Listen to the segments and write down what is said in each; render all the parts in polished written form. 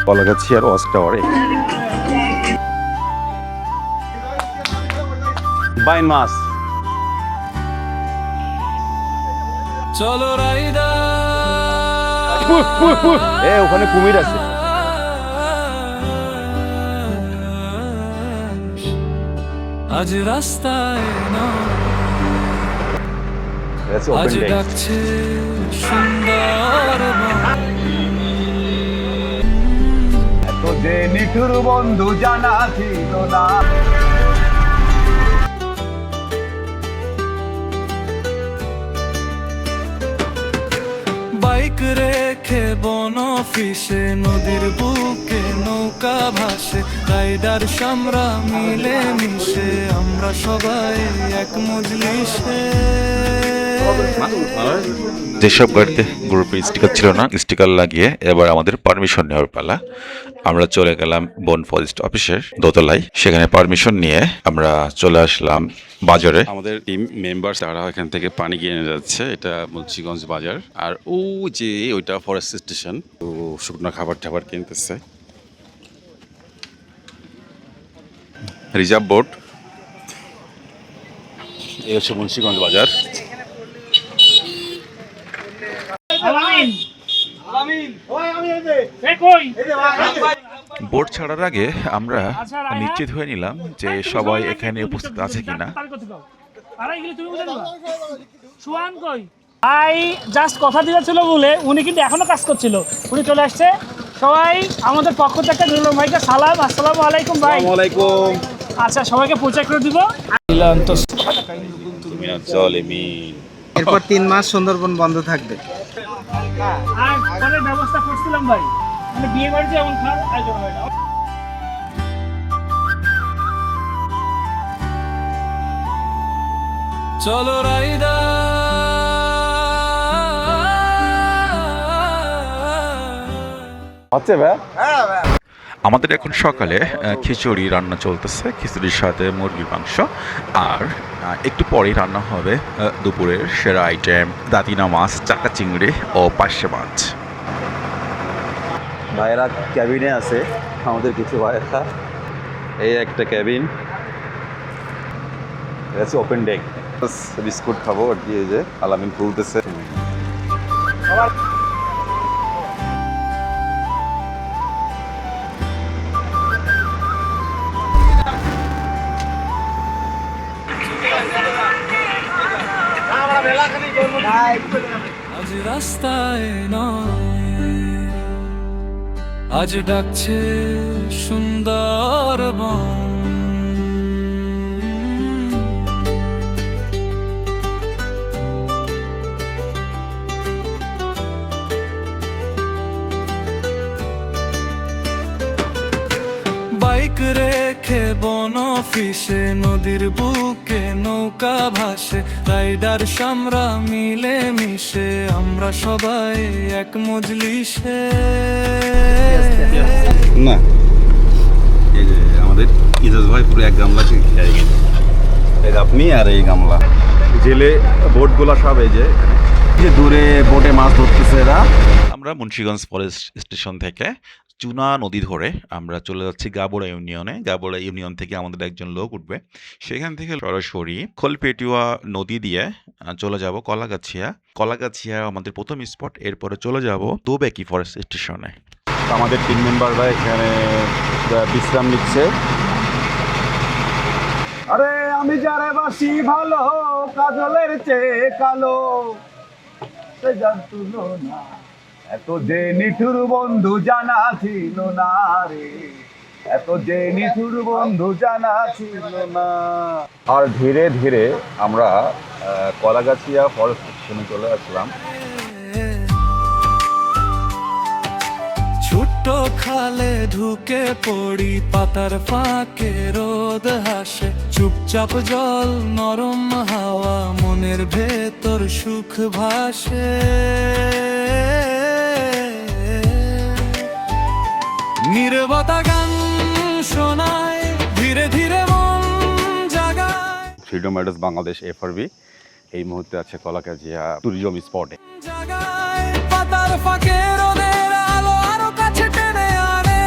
কলাগাছিয়ার watch টাওয়ারে বাইন মাছ। চলো রাইদা ওখানে কুমির আছে। আজ রাস্তায় আজ ডাকছে সুন্দর এত যে নিঠুর বন্ধু জানা ছিল না। বাইক রেখে বন অফিসে নদীর বুকে নৌকা ভাসে রাইডার সামরা মিলে মিশে আমরা সবাই এক মজলিসে। যেসব গাড়িতে গ্রুপের স্টিকার ছিল না, স্টিকার লাগিয়ে এবার আমাদের পারমিশন নেওয়ার পালা। আমরা চলে গেলাম বন ফরেস্ট অফিসের দোতলায়। সেখানে পারমিশন নিয়ে আমরা চলে আসলাম বাজারে। আমাদের টিম মেম্বার তারা এখান থেকে পানি কিনে যাচ্ছে। এটা মুন্সিগঞ্জ বাজার। আর যে ওইটা ফরেস্ট স্টেশন, তো শুকনো খাবার টাবার কিনতেছে। রিজার্ভ বোর্ড, এই হচ্ছে মুন্সিগঞ্জ বাজার। বোর্ড ছাড়ার আগে আমরা নিশ্চিত হয়ে নিলাম যে সবাই এখানে উপস্থিত আছে কিনা। ভাই জাস্ট কথা দিয়েছিল বলে উনি কিন্তু এখনো কাজ করছিল, উনি চলে আসছে। সবাই আমাদের পক্ষ থেকে নুরুল ভাইকে সালাম। আসসালামু আলাইকুম ভাই। ওয়ালাইকুম। আচ্ছা, সবাইকে পরিচয় করে দিব। এরপর 3 মাস সুন্দরবন বন্ধ থাকবে। আর পরের ব্যবস্থা করছিলাম ভাই, মানে বিয়ে বাড়িতে এমন খাওয়ার আয়োজন হয় না। চলো রাইদা আচ্ছা ভাই, আমাদের এখন সকালে খিচুড়ি রান্না চলতেছে, খিচুড়ির সাথে মুরগির মাংস। আর একটু পরেই রান্না হবে দুপুরের সেরা আইটেম দাতিনা মাছ, চাকা চিংড়ি ও পার্শে মাছ। ভাইয়েরা ক্যাবিনে আছে, আমাদের কিছু ভাইয়েরা। এই একটা ক্যাবিন, এটা হচ্ছে ওপেন ডেক। বিস্কুট খাবো আর কি, এই যে আলামিন খুলতেছে। আজ রাস্তায় নয়, আজ ডাকছে সুন্দর বন। বাইক রেখে বন অফিসে নদীর বুকে নৌকা ভাসে রাইডার সামরা মিলে মিশে আমরা সবাই এক মজলিসে। না, এই যে আমাদের ইজাজ ভাই পুরো এক গামলা থেকে খেয়ে গেছে। এই আপনি আর এই গামলা জেলে বোটগুলা সব এই যে দূরে বোটে মাছ ধরতেছে এরা। আমরা মুন্সিগঞ্জ ফরেস্ট স্টেশন থেকে চুনা নদী ধরে আমরা চলে যাচ্ছি গাবড়া ইউনিয়নে। গাবড়া ইউনিয়ন থেকে আমাদের একজন লোক উঠবে, সেখান থেকে সরাসরি খোলপেটুয়া নদী দিয়ে চলে যাব কলাগাছিয়া। কলাগাছিয়া আমাদের প্রথম স্পট। এরপরে চলে যাব দোবেকি ফরেস্ট স্টেশনে। আমাদের টিম মেম্বাররা এখানে বিশ্রাম নিচ্ছে। আরে আমি যারে বাসি ভালো, কাজলের চেয়ে কালো, সে জানতো না এত যে নিঠুর বন্ধু জানা ছিল না রে, এত যে নিঠুর বন্ধু জানা ছিল না। আর ধীরে ধীরে আমরা কলাগাছিয়া ফরেস্ট স্টেশনে চলে আসলাম। ছোট্ট খালে ঢুকে পড়ি, পাতার ফাঁকে রোদ হাসে, চুপচাপ জল নরম হাওয়া, মনের ভেতর সুখ ভাসে। নীরবতা গান শোনায়, ধীরে ধীরে মন জাগায়। ফ্রিডম রাইডার্স বাংলাদেশ FRB এই মুহূর্তে আছে কলাগাছিয়া ট্যুরিজম স্পটে। জাগায় পাতার ফাঁকে রোদের আলো আরো কাছে টেনে আনে।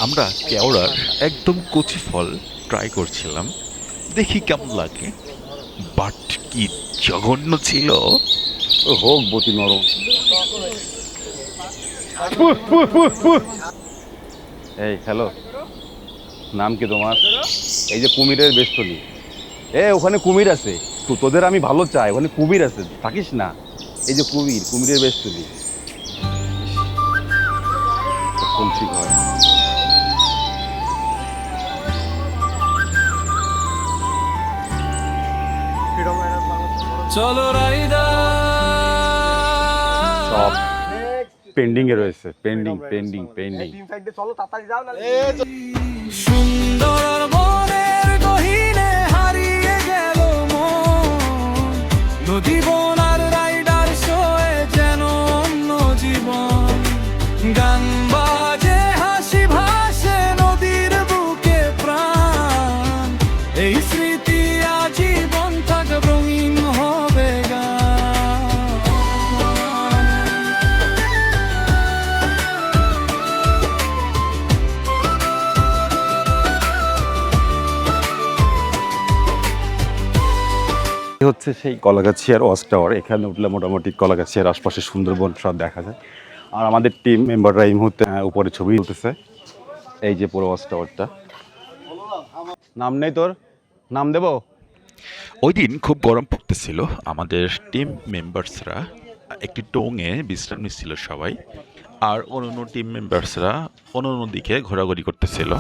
আমরা কেওড়ার একদম কচি ফল ট্রাই করছিলাম, দেখি কেমন লাগে। বাট কি জঘন্য ছিল! হোক বতি নরম। এই হ্যালো, নাম কি তোমার? এই যে কুমিরের বেষ্টনী, ওখানে কুমির আছে তো, তোদের আমি ভালো চাই, ওখানে কুমির আছে, থাকিস না। এই যে কুমিরের বেষ্টনী। কলসি ঘর। চলো রাইডার সব পেন্ডিং এ রয়েছে, পেন্ডিং। সুন্দর মনের গহীনে হারিয়ে গেল মন, নদী বনার রাইডার শোয়ে যেন অন্য জীবন। গান বাজে হাসি ভাসে নদীর বুকে প্রাণ, এই স্মৃতি আজীবন থাক রঙিন হবে গান। হচ্ছে সেই কলাগাছিয়ার ওয়াচ টাওয়ার। এখানে উঠলে মোটামুটি কলাগাছিয়ার আশপাশে সুন্দরবন সব দেখা যায়। আর আমাদের টিম মেম্বাররা এই মুহূর্তে উপরে ছবি তুলতেছে। এই যে পুরো ওয়াচ টাওয়ারটা। নাম নেই তোর? নাম দেব? ওই দিন খুব গরম পড়তেছিল, আমাদের টিম মেম্বার্সরা একটি টোঙে বিশ্রাম নিচ্ছিল সবাই, আর অন্য টিম মেম্বার্সরা অন্য দিকে ঘোরাঘুরি করতেছিল।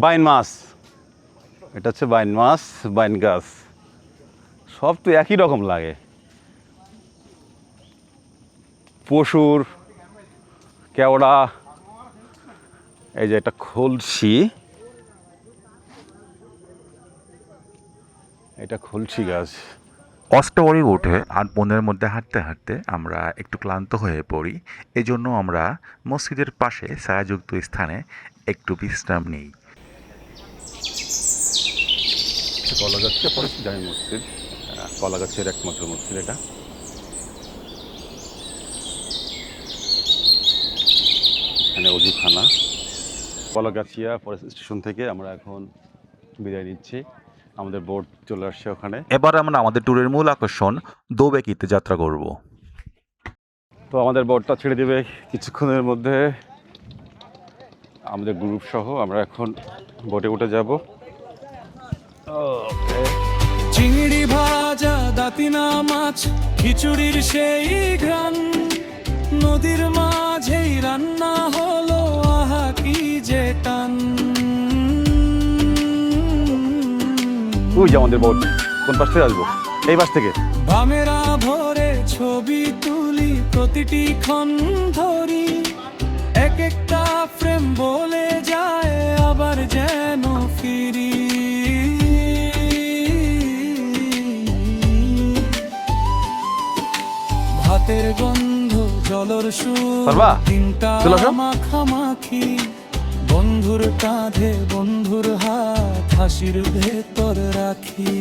বাইন মাছ, এটা হচ্ছে বাইন মাছ, বাইন গাছ, সব তো একই রকম লাগে। পশুর, কেওড়া, এই যে এটা খলসি, এটা খলসি গাছ। অষ্টবরে উঠে আর বনের মধ্যে হাঁটতে হাঁটতে আমরা একটু ক্লান্ত হয়ে পড়ি, এজন্য আমরা মসজিদের পাশে ছায়াযুক্ত স্থানে একটু বিশ্রাম নিই। কলাগাছিয়া পরে জামি মসজিদ, কলাগাছিয়ার একমাত্র মসজিদ এটা। এখানে অজুখানা। কলাগাছিয়া ফরেস্ট স্টেশন থেকে আমরা এখন বিদায় নিচ্ছি, আমাদের বোট চলে আসছে ওখানে। এবার আমরা আমাদের ট্যুরের মূল আকর্ষণ দোবেকিতে যাত্রা করব। তো আমাদের বোটটা ছেড়ে দেবে কিছুক্ষণের মধ্যে, আমাদের গ্রুপ সহ আমরা এখন বোটে উঠে যাব। চিংড়ি ভাজা, দাতিনা মাছ, খিচুড়ির সেই ঘ্রাণ, নদীর মাঝেই রান্না হলো, আহা কি যে টান। ওই যে আমাদের বোট, কোন পাশ থেকে আসবো? এই পাশ থেকে। বামেরা ভরে ছবি তুলি, প্রতিটি ক্ষণ ধরি, এক একটা ফ্রেম বলে যায় আবার যেন ফিরি। ভাতের গন্ধ, জলর সুর, পারবা? দিনটা চলে আসো। মাখামাখি, বন্ধুর কাঁধে বন্ধুর হাত, হাসির ভেতর রাখি।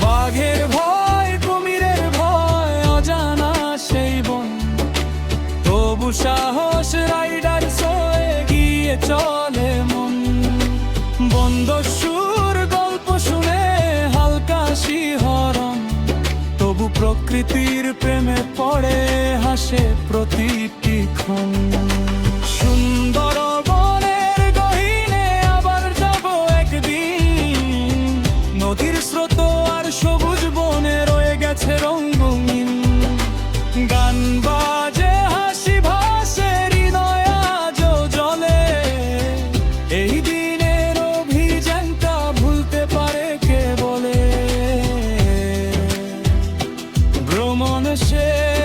বাঘের ভয়, কুমিরের ভয়, অজানা সেই বন, তবু সাহস রাইডার সয়ে গিয়ে চলে মন। বন্ধ সুর, গল্প শুনে হালকা শিহরণ, তবু প্রকৃতির প্রেমে পড়ে হাসে প্রতিটি ক্ষণ। সুন্দর বনের গহীনে আবার যাব একদিন, নদীর স্রোত আর সবুজ বনে রয়ে গেছে রঙিন। গান বাজে, হাসি ভাসে, হৃদয় আজও জ্বলে, এই দিনের অভিযানটা ভুলতে পারে কে বলে। ভ্রমণ শেষ